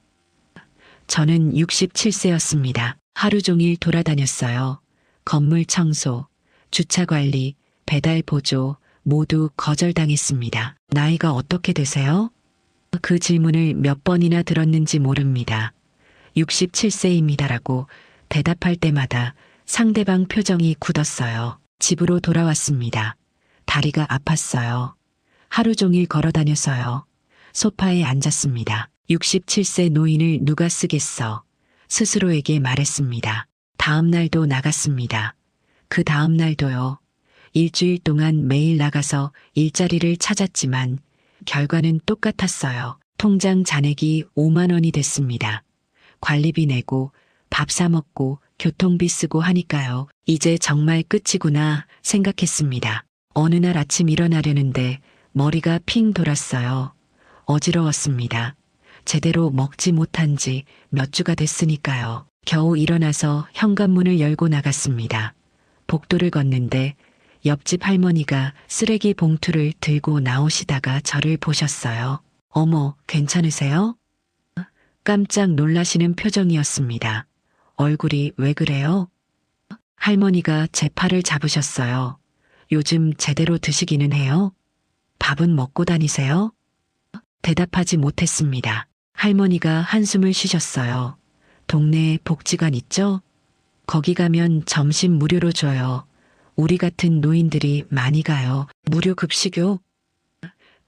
Speaker 1: 저는 67세였습니다. 하루 종일 돌아다녔어요. 건물 청소, 주차 관리, 배달 보조 모두 거절당했습니다. 나이가 어떻게 되세요? 그 질문을 몇 번이나 들었는지 모릅니다. 67세입니다라고 대답할 때마다 상대방 표정이 굳었어요. 집으로 돌아왔습니다. 다리가 아팠어요. 하루 종일 걸어 다녀서요. 소파에 앉았습니다. 67세 노인을 누가 쓰겠어. 스스로에게 말했습니다. 다음 날도 나갔습니다. 그 다음 날도요. 일주일 동안 매일 나가서 일자리를 찾았지만 결과는 똑같았어요. 통장 잔액이 5만 원이 됐습니다. 관리비 내고 밥 사 먹고 교통비 쓰고 하니까요. 이제 정말 끝이구나 생각했습니다. 어느 날 아침 일어나려는데 머리가 핑 돌았어요. 어지러웠습니다. 제대로 먹지 못한 지 몇 주가 됐으니까요. 겨우 일어나서 현관문을 열고 나갔습니다. 복도를 걷는데 옆집 할머니가 쓰레기 봉투를 들고 나오시다가 저를 보셨어요. 어머, 괜찮으세요? 깜짝 놀라시는 표정이었습니다. 얼굴이 왜 그래요? 할머니가 제 팔을 잡으셨어요. 요즘 제대로 드시기는 해요? 밥은 먹고 다니세요? 대답하지 못했습니다. 할머니가 한숨을 쉬셨어요. 동네에 복지관 있죠? 거기 가면 점심 무료로 줘요. 우리 같은 노인들이 많이 가요. 무료 급식요?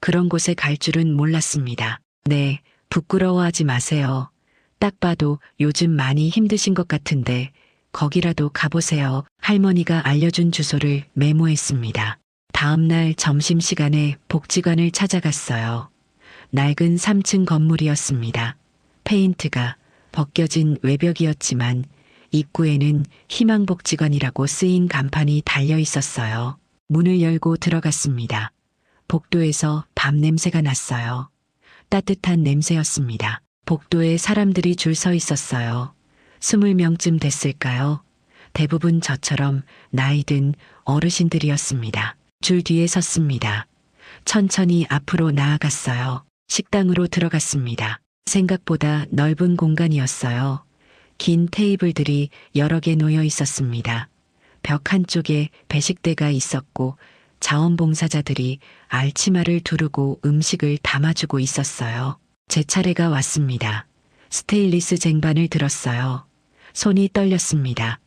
Speaker 1: 그런 곳에 갈 줄은 몰랐습니다. 네, 부끄러워하지 마세요. 딱 봐도 요즘 많이 힘드신 것 같은데 거기라도 가보세요. 할머니가 알려준 주소를 메모했습니다. 다음 날 점심시간에 복지관을 찾아갔어요. 낡은 3층 건물이었습니다. 페인트가 벗겨진 외벽이었지만 입구에는 희망복지관이라고 쓰인 간판이 달려 있었어요. 문을 열고 들어갔습니다. 복도에서 밥 냄새가 났어요. 따뜻한 냄새였습니다. 복도에 사람들이 줄 서 있었어요. 20명쯤 됐을까요? 대부분 저처럼 나이 든 어르신들이었습니다. 줄 뒤에 섰습니다. 천천히 앞으로 나아갔어요. 식당으로 들어갔습니다. 생각보다 넓은 공간이었어요. 긴 테이블들이 여러 개 놓여 있었습니다. 벽 한쪽에 배식대가 있었고 자원봉사자들이 알치마를 두르고 음식을 담아주고 있었어요. 제 차례가 왔습니다. 스테인리스 쟁반을 들었어요. 손이 떨렸습니다.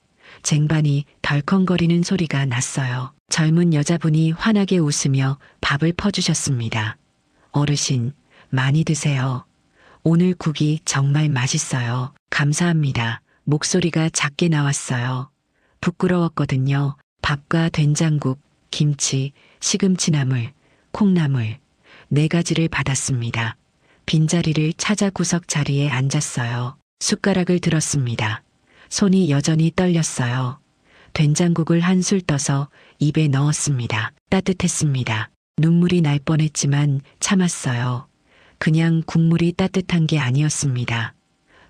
Speaker 1: 쟁반이 덜컹거리는 소리가 났어요. 젊은 여자분이 환하게 웃으며 밥을 퍼주셨습니다. 어르신, 많이 드세요. 오늘 국이 정말 맛있어요. 감사합니다. 목소리가 작게 나왔어요. 부끄러웠거든요. 밥과 된장국, 김치, 시금치나물, 콩나물, 4가지를 받았습니다. 빈자리를 찾아 구석 자리에 앉았어요. 숟가락을 들었습니다. 손이 여전히 떨렸어요. 된장국을 한술 떠서 입에 넣었습니다. 따뜻했습니다. 눈물이 날 뻔했지만 참았어요. 그냥 국물이 따뜻한 게 아니었습니다.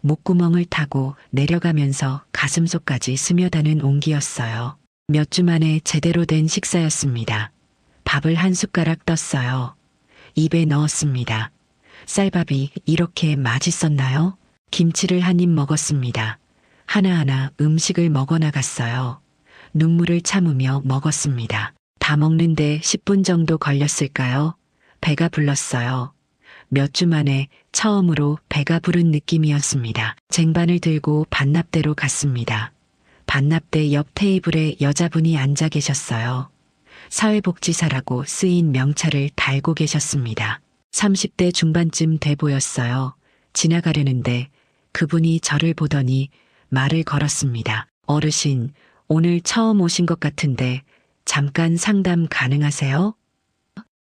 Speaker 1: 목구멍을 타고 내려가면서 가슴속까지 스며드는 온기였어요. 몇 주 만에 제대로 된 식사였습니다. 밥을 한 숟가락 떴어요. 입에 넣었습니다. 쌀밥이 이렇게 맛있었나요? 김치를 한 입 먹었습니다. 하나하나 음식을 먹어나갔어요. 눈물을 참으며 먹었습니다. 다 먹는데 10분 정도 걸렸을까요? 배가 불렀어요. 몇 주 만에 처음으로 배가 부른 느낌이었습니다. 쟁반을 들고 반납대로 갔습니다. 반납대 옆 테이블에 여자분이 앉아 계셨어요. 사회복지사라고 쓰인 명찰을 달고 계셨습니다. 30대 중반쯤 돼 보였어요. 지나가려는데 그분이 저를 보더니 말을 걸었습니다. 어르신, 오늘 처음 오신 것 같은데 잠깐 상담 가능하세요?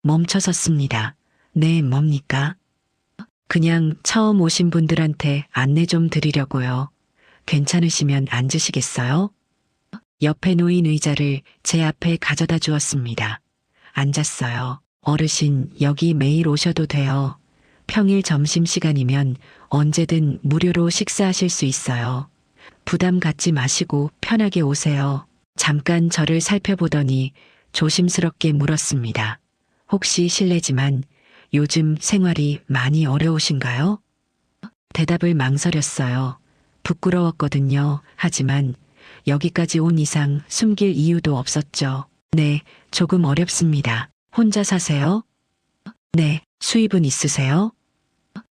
Speaker 1: 멈춰섰습니다. 네, 뭡니까? 그냥 처음 오신 분들한테 안내 좀 드리려고요. 괜찮으시면 앉으시겠어요? 옆에 놓인 의자를 제 앞에 가져다 주었습니다. 앉았어요. 어르신, 여기 매일 오셔도 돼요. 평일 점심시간이면 언제든 무료로 식사하실 수 있어요. 부담 갖지 마시고 편하게 오세요. 잠깐 저를 살펴보더니 조심스럽게 물었습니다. 혹시 실례지만 요즘 생활이 많이 어려우신가요? 대답을 망설였어요. 부끄러웠거든요. 하지만 여기까지 온 이상 숨길 이유도 없었죠. 네, 조금 어렵습니다. 혼자 사세요? 네, 수입은 있으세요?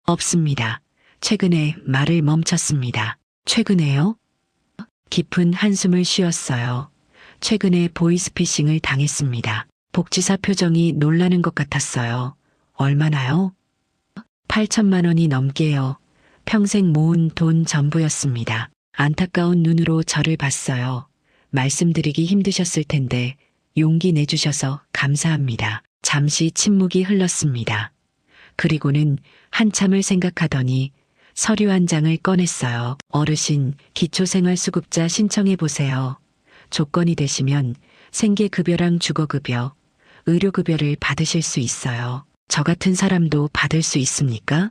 Speaker 1: 없습니다. 최근에 말을 멈췄습니다. 최근에요? 깊은 한숨을 쉬었어요. 최근에 보이스피싱을 당했습니다. 복지사 표정이 놀라는 것 같았어요. 얼마나요? 8천만 원이 넘게요. 평생 모은 돈 전부였습니다. 안타까운 눈으로 저를 봤어요. 말씀드리기 힘드셨을 텐데 용기 내주셔서 감사합니다. 잠시 침묵이 흘렀습니다. 그리고는 한참을 생각하더니 서류 한 장을 꺼냈어요. 어르신, 기초생활수급자 신청해보세요. 조건이 되시면 생계급여랑 주거급여, 의료급여를 받으실 수 있어요. 저 같은 사람도 받을 수 있습니까?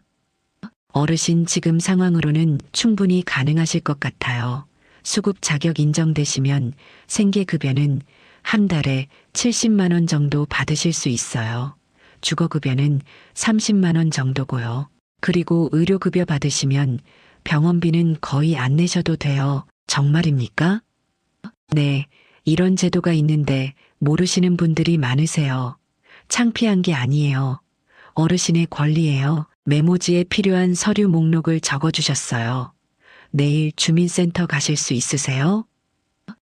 Speaker 1: 어르신 지금 상황으로는 충분히 가능하실 것 같아요. 수급 자격 인정되시면 생계급여는 한 달에 70만 원 정도 받으실 수 있어요. 주거급여는 30만 원 정도고요. 그리고 의료급여 받으시면 병원비는 거의 안 내셔도 돼요. 정말입니까? 네, 이런 제도가 있는데 모르시는 분들이 많으세요. 창피한 게 아니에요. 어르신의 권리예요. 메모지에 필요한 서류 목록을 적어주셨어요. 내일 주민센터 가실 수 있으세요?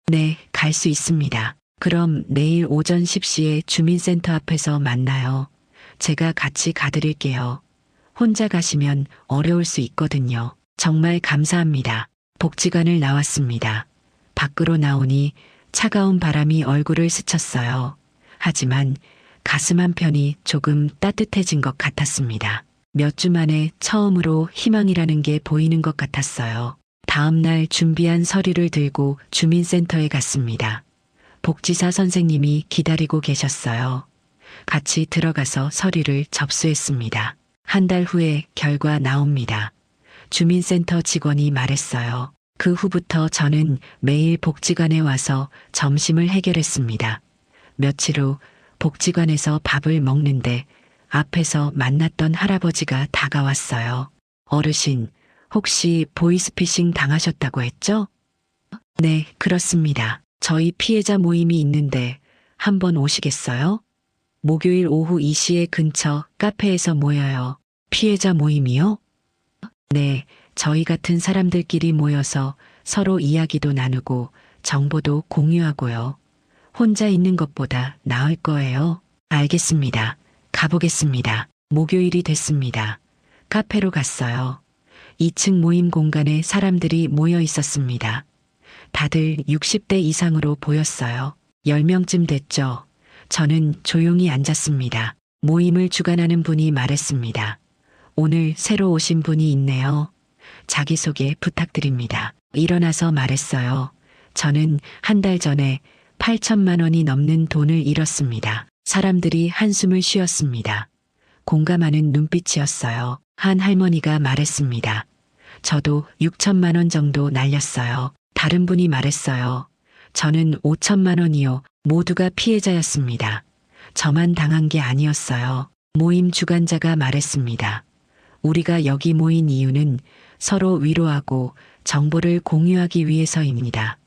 Speaker 1: 네, 갈 수 있습니다. 그럼 내일 오전 10시에 주민센터 앞에서 만나요. 제가 같이 가드릴게요. 혼자 가시면 어려울 수 있거든요. 정말 감사합니다. 복지관을 나왔습니다. 밖으로 나오니 차가운 바람이 얼굴을 스쳤어요. 하지만 가슴 한편이 조금 따뜻해진 것 같았습니다. 몇 주 만에 처음으로 희망이라는 게 보이는 것 같았어요. 다음 날 준비한 서류를 들고 주민센터에 갔습니다. 복지사 선생님이 기다리고 계셨어요. 같이 들어가서 서류를 접수했습니다. 한 달 후에 결과 나옵니다. 주민센터 직원이 말했어요. 그 후부터 저는 매일 복지관에 와서 점심을 해결했습니다. 며칠 후 복지관에서 밥을 먹는데 앞에서 만났던 할아버지가 다가왔어요. 어르신, 혹시 보이스피싱 당하셨다고 했죠? 네, 그렇습니다. 저희 피해자 모임이 있는데 한번 오시겠어요? 목요일 오후 2시에 근처 카페에서 모여요. 피해자 모임이요? 네, 저희 같은 사람들끼리 모여서 서로 이야기도 나누고 정보도 공유하고요. 혼자 있는 것보다 나을 거예요. 알겠습니다. 가보겠습니다. 목요일이 됐습니다. 카페로 갔어요. 2층 모임 공간에 사람들이 모여 있었습니다. 다들 60대 이상으로 보였어요. 10명쯤 됐죠. 저는 조용히 앉았습니다. 모임을 주관하는 분이 말했습니다. 오늘 새로 오신 분이 있네요. 자기소개 부탁드립니다. 일어나서 말했어요. 저는 한 달 전에 8천만 원이 넘는 돈을 잃었습니다. 사람들이 한숨을 쉬었습니다. 공감하는 눈빛이었어요. 한 할머니가 말했습니다. 저도 6천만 원 정도 날렸어요. 다른 분이 말했어요. 저는 5천만 원이요. 모두가 피해자였습니다. 저만 당한 게 아니었어요. 모임 주관자가 말했습니다. 우리가 여기 모인 이유는 서로 위로하고 정보를 공유하기 위해서입니다.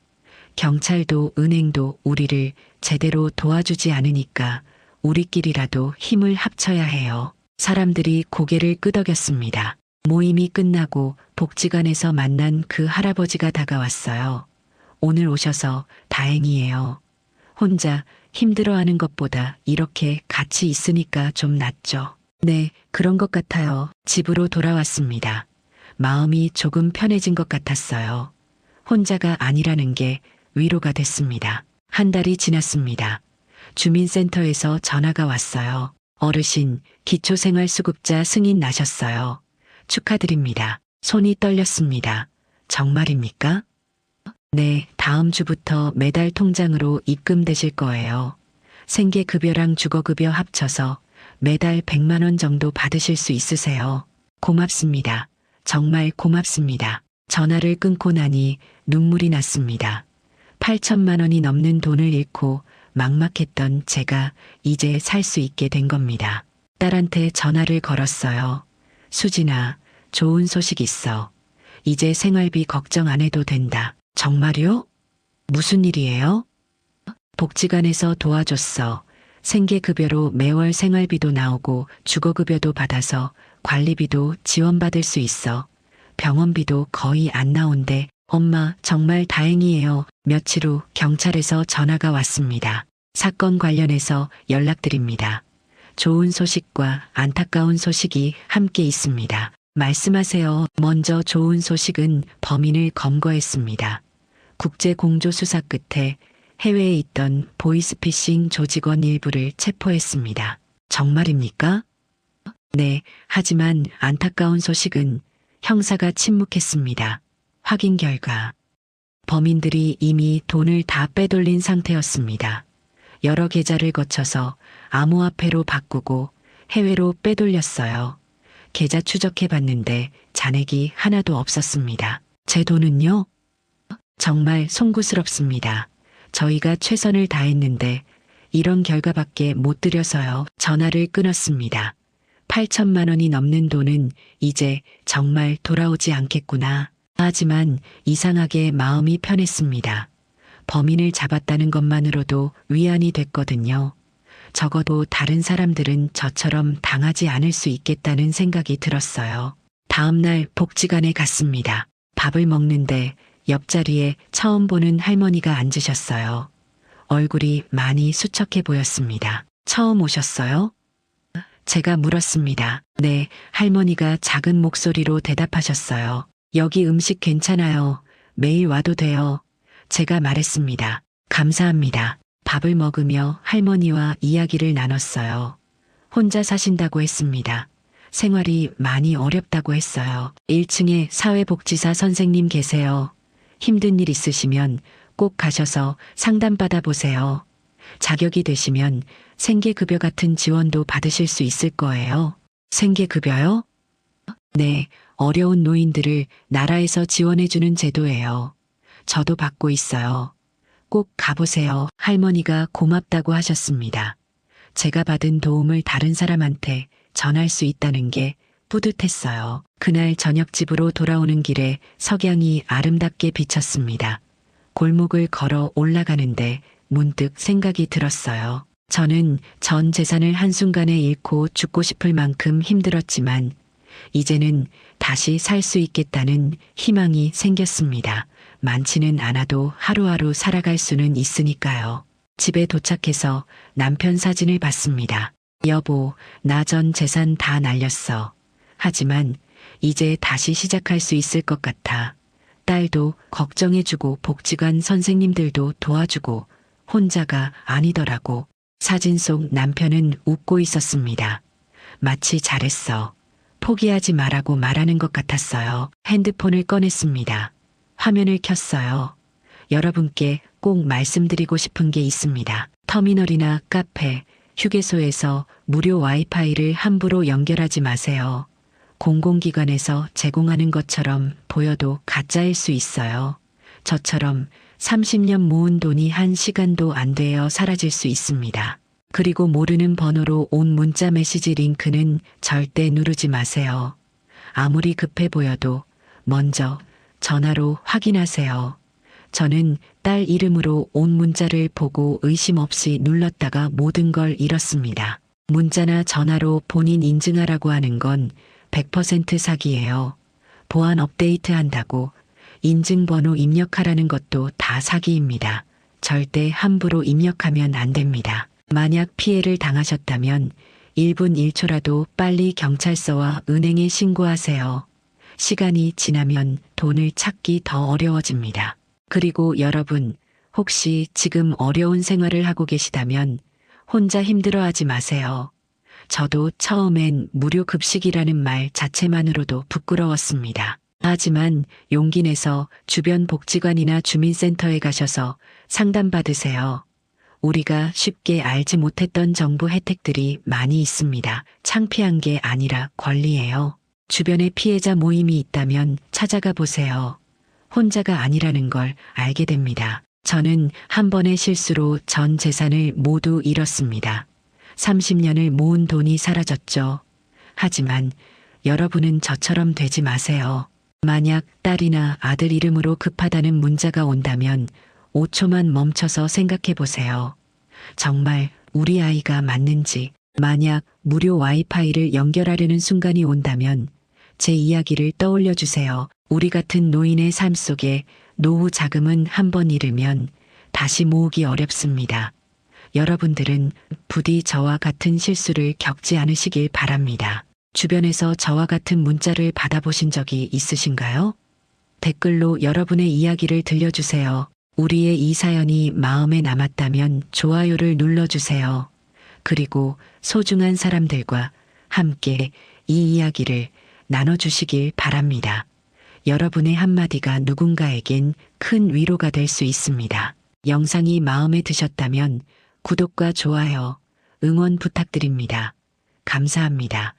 Speaker 1: 경찰도 은행도 우리를 제대로 도와주지 않으니까 우리끼리라도 힘을 합쳐야 해요. 사람들이 고개를 끄덕였습니다. 모임이 끝나고 복지관에서 만난 그 할아버지가 다가왔어요. 오늘 오셔서 다행이에요. 혼자 힘들어하는 것보다 이렇게 같이 있으니까 좀 낫죠. 네, 그런 것 같아요. 집으로 돌아왔습니다. 마음이 조금 편해진 것 같았어요. 혼자가 아니라는 게 위로가 됐습니다. 한 달이 지났습니다. 주민센터에서 전화가 왔어요. 어르신, 기초생활수급자 승인 나셨어요. 축하드립니다. 손이 떨렸습니다. 정말입니까? 네, 다음 주부터 매달 통장으로 입금되실 거예요. 생계급여랑 주거급여 합쳐서 매달 100만 원 정도 받으실 수 있으세요. 고맙습니다. 정말 고맙습니다. 전화를 끊고 나니 눈물이 났습니다. 8천만 원이 넘는 돈을 잃고 막막했던 제가 이제 살 수 있게 된 겁니다. 딸한테 전화를 걸었어요. 수진아, 좋은 소식 있어. 이제 생활비 걱정 안 해도 된다. 정말요? 무슨 일이에요? 복지관에서 도와줬어. 생계급여로 매월 생활비도 나오고 주거급여도 받아서 관리비도 지원받을 수 있어. 병원비도 거의 안 나온대. 엄마, 정말 다행이에요. 며칠 후 경찰에서 전화가 왔습니다. 사건 관련해서 연락드립니다. 좋은 소식과 안타까운 소식이 함께 있습니다. 말씀하세요. 먼저 좋은 소식은 범인을 검거했습니다. 국제공조 수사 끝에 해외에 있던 보이스피싱 조직원 일부를 체포했습니다. 정말입니까? 네, 하지만 안타까운 소식은 형사가 침묵했습니다. 확인 결과 범인들이 이미 돈을 다 빼돌린 상태였습니다. 여러 계좌를 거쳐서 암호화폐로 바꾸고 해외로 빼돌렸어요. 계좌 추적해봤는데 잔액이 하나도 없었습니다. 제 돈은요? 정말 송구스럽습니다. 저희가 최선을 다했는데 이런 결과밖에 못 드려서요. 전화를 끊었습니다. 8천만 원이 넘는 돈은 이제 정말 돌아오지 않겠구나. 하지만 이상하게 마음이 편했습니다. 범인을 잡았다는 것만으로도 위안이 됐거든요. 적어도 다른 사람들은 저처럼 당하지 않을 수 있겠다는 생각이 들었어요. 다음 날 복지관에 갔습니다. 밥을 먹는데 옆자리에 처음 보는 할머니가 앉으셨어요. 얼굴이 많이 수척해 보였습니다. 처음 오셨어요? 제가 물었습니다. 네, 할머니가 작은 목소리로 대답하셨어요. 여기 음식 괜찮아요. 매일 와도 돼요. 제가 말했습니다. 감사합니다. 밥을 먹으며 할머니와 이야기를 나눴어요. 혼자 사신다고 했습니다. 생활이 많이 어렵다고 했어요. 1층에 사회복지사 선생님 계세요. 힘든 일 있으시면 꼭 가셔서 상담받아 보세요. 자격이 되시면 생계급여 같은 지원도 받으실 수 있을 거예요. 생계급여요? 네, 어려운 노인들을 나라에서 지원해주는 제도예요. 저도 받고 있어요. 꼭 가보세요. 할머니가 고맙다고 하셨습니다. 제가 받은 도움을 다른 사람한테 전할 수 있다는 게 뿌듯했어요. 그날 저녁 집으로 돌아오는 길에 석양이 아름답게 비쳤습니다. 골목을 걸어 올라가는데 문득 생각이 들었어요. 저는 전 재산을 한순간에 잃고 죽고 싶을 만큼 힘들었지만 이제는 다시 살 수 있겠다는 희망이 생겼습니다. 많지는 않아도 하루하루 살아갈 수는 있으니까요. 집에 도착해서 남편 사진을 봤습니다. 여보, 나 전 재산 다 날렸어. 하지만 이제 다시 시작할 수 있을 것 같아. 딸도 걱정해주고 복지관 선생님들도 도와주고 혼자가 아니더라고. 사진 속 남편은 웃고 있었습니다. 마치 잘했어. 포기하지 말라고 말하는 것 같았어요. 핸드폰을 꺼냈습니다. 화면을 켰어요. 여러분께 꼭 말씀드리고 싶은 게 있습니다. 터미널이나 카페, 휴게소에서 무료 와이파이를 함부로 연결하지 마세요. 공공기관에서 제공하는 것처럼 보여도 가짜일 수 있어요. 저처럼 30년 모은 돈이 한 시간도 안 되어 사라질 수 있습니다. 그리고 모르는 번호로 온 문자 메시지 링크는 절대 누르지 마세요. 아무리 급해 보여도 먼저 전화로 확인하세요. 저는 딸 이름으로 온 문자를 보고 의심 없이 눌렀다가 모든 걸 잃었습니다. 문자나 전화로 본인 인증하라고 하는 건 100% 사기예요. 보안 업데이트 한다고 인증번호 입력하라는 것도 다 사기입니다. 절대 함부로 입력하면 안 됩니다. 만약 피해를 당하셨다면 1분 1초라도 빨리 경찰서와 은행에 신고하세요. 시간이 지나면 돈을 찾기 더 어려워집니다. 그리고 여러분, 혹시 지금 어려운 생활을 하고 계시다면 혼자 힘들어하지 마세요. 저도 처음엔 무료 급식이라는 말 자체만으로도 부끄러웠습니다. 하지만 용기 내서 주변 복지관이나 주민센터에 가셔서 상담받으세요. 우리가 쉽게 알지 못했던 정부 혜택들이 많이 있습니다. 창피한 게 아니라 권리예요. 주변에 피해자 모임이 있다면 찾아가 보세요. 혼자가 아니라는 걸 알게 됩니다. 저는 한 번의 실수로 전 재산을 모두 잃었습니다. 30년을 모은 돈이 사라졌죠. 하지만 여러분은 저처럼 되지 마세요. 만약 딸이나 아들 이름으로 급하다는 문자가 온다면 5초만 멈춰서 생각해 보세요. 정말 우리 아이가 맞는지, 만약 무료 와이파이를 연결하려는 순간이 온다면 제 이야기를 떠올려 주세요. 우리 같은 노인의 삶 속에 노후 자금은 한 번 잃으면 다시 모으기 어렵습니다. 여러분들은 부디 저와 같은 실수를 겪지 않으시길 바랍니다. 주변에서 저와 같은 문자를 받아보신 적이 있으신가요? 댓글로 여러분의 이야기를 들려주세요. 우리의 이 사연이 마음에 남았다면 좋아요를 눌러주세요. 그리고 소중한 사람들과 함께 이 이야기를 나눠주시길 바랍니다. 여러분의 한마디가 누군가에겐 큰 위로가 될 수 있습니다. 영상이 마음에 드셨다면 구독과 좋아요, 응원 부탁드립니다. 감사합니다.